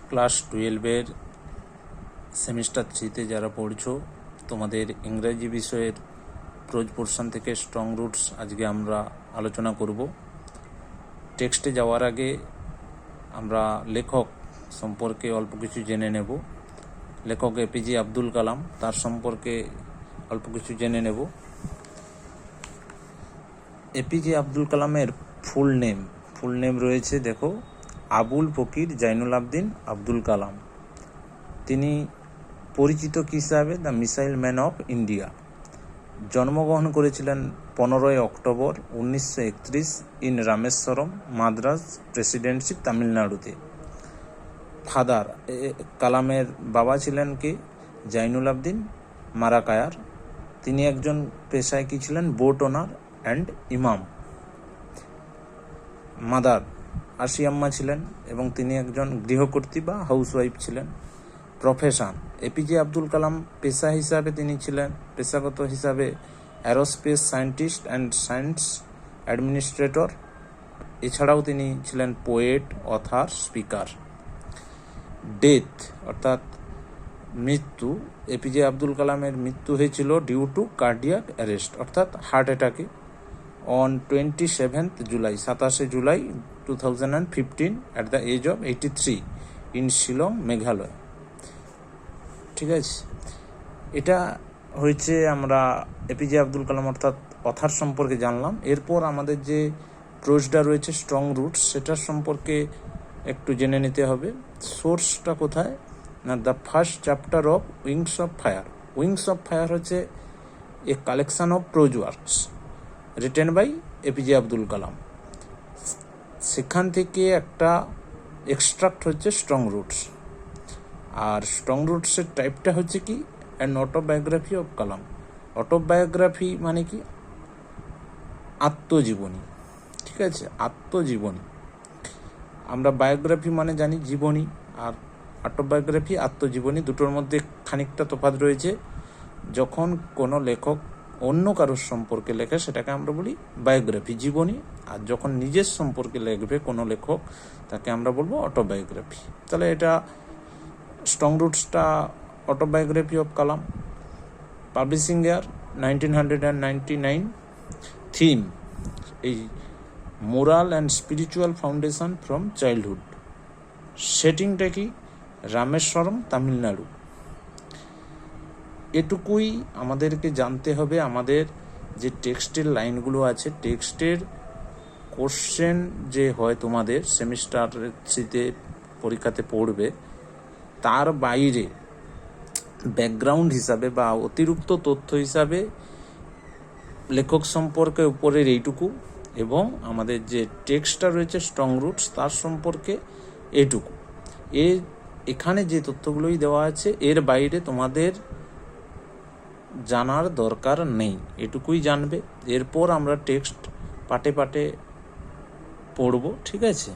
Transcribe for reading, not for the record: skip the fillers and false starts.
Class 12-এর semester 3-তে যারা পড়ছো, তোমাদের ইংরেজি বিষয়ের প্রোজ পোর্শন থেকে স্ট্রং রুটস আজকে আমরা আলোচনা করব। টেক্সটে যাওয়ার আগে আমরা লেখক সম্পর্কে অল্প কিছু জেনে নেব। লেখক এপিজে আব্দুল কালাম, তার সম্পর্কে অল্প কিছু জেনে নেব। এপিজে আব্দুল কালামের ফুল নেম রয়েছে, দেখো, আবুল ফকির জৈনুল আবদিন আব্দুল কালাম। তিনি পরিচিত হিসাবে the missile man of India. জন্মগ্রহণ করেছিলেন 15 October 1931 in Rameswaram, Madras Presidency, তামিলনাড়ুতে। ফাদার কালামের বাবা ছিলেন কি জৈনুল আবদিন মারাকায়ার। তিনি একজন পেশায় কি ছিলেন, বোট ওনার অ্যান্ড ইমাম। মাদার আসিয়াম্মা ছিলেন এবং তিনি একজন গৃহকর্ত্রী বা হাউসওয়াইফ ছিলেন। প্রফেশন এপিজে আব্দুল কালাম পেশাগত হিসাবে aerospace scientist and science administrator. এছাড়াও তিনি ছিলেন পোয়েট, অথার, স্পিকার। ডেথ অর্থাৎ মৃত্যু, এপিজে আব্দুল কালামের মৃত্যু হয়েছিল ডিউ টু কার্ডিয়াক অ্যারেস্ট অর্থাৎ হার্ট অ্যাটাকে অন 27th জুলাই 27শে জুলাই 2015 at the age of 83 in Shillong, Meghalaya. ঠিক আছে, এটা হয়েছে আমরা এপিজে আব্দুল কালাম অর্থাৎ অথার সম্পর্কে জানলাম। এরপর আমাদের যে প্রোজটা রয়েছে স্ট্রং রুটস, সেটার সম্পর্কে একটু জেনে নিতে হবে। সোর্সটা কোথায় না, the first chapter of Wings of Fire. Wings of Fire হচ্ছে a collection of prose works written by APJ Abdul Kalam. সেখান থেকে একটা এক্সট্রাক্ট হচ্ছে স্ট্রং রুটস। আর স্ট্রং রুটসের টাইপটা হচ্ছে কি, an autobiography of Kalam. Autobiography মানে কি, আত্মজীবনী। ঠিক আছে, আত্মজীবনী। আমরা বায়োগ্রাফি মানে জানি জীবনী, আর অটোবায়োগ্রাফি আত্মজীবনী, দুটোর মধ্যে খানিকটা তফাৎ রয়েছে। যখন কোনো লেখক অন্য কারোর সম্পর্কে লেখে সেটাকে আমরা বলি বায়োগ্রাফি, জীবনী। আর যখন নিজের সম্পর্কে লিখবে কোনো লেখক, তাকে আমরা বলবো অটোবায়োগ্রাফি। তাহলে এটা স্ট্রং রুটসটা autobiography of Kalam. Publishing year 1999। Theme এই moral and spiritual foundation from childhood. সেটিংটা কি, রামেশ্বরম, তামিলনাড়ু। এটুকুই আমাদেরকে জানতে হবে। আমাদের যে টেক্সটের লাইনগুলো আছে, টেক্সটের কোশ্চেন যে হয় তোমাদের সেমিস্টার 3-তে পরীক্ষাতে পড়বে, তার বাইরে ব্যাকগ্রাউন্ড হিসাবে বা অতিরিক্ত তথ্য হিসাবে লেখক সম্পর্কে উপরের এইটুকু, এবং আমাদের যে টেক্সটটা রয়েছে স্ট্রং রুটস তার সম্পর্কে এইটুকু। এখানে যে তথ্যগুলোই দেওয়া আছে, এর বাইরে তোমাদের জানার দরকার নেই, এটুকুই জানবে। এরপর আমরা টেক্সট পাটে পাটে পড়ব। ঠিক আছে।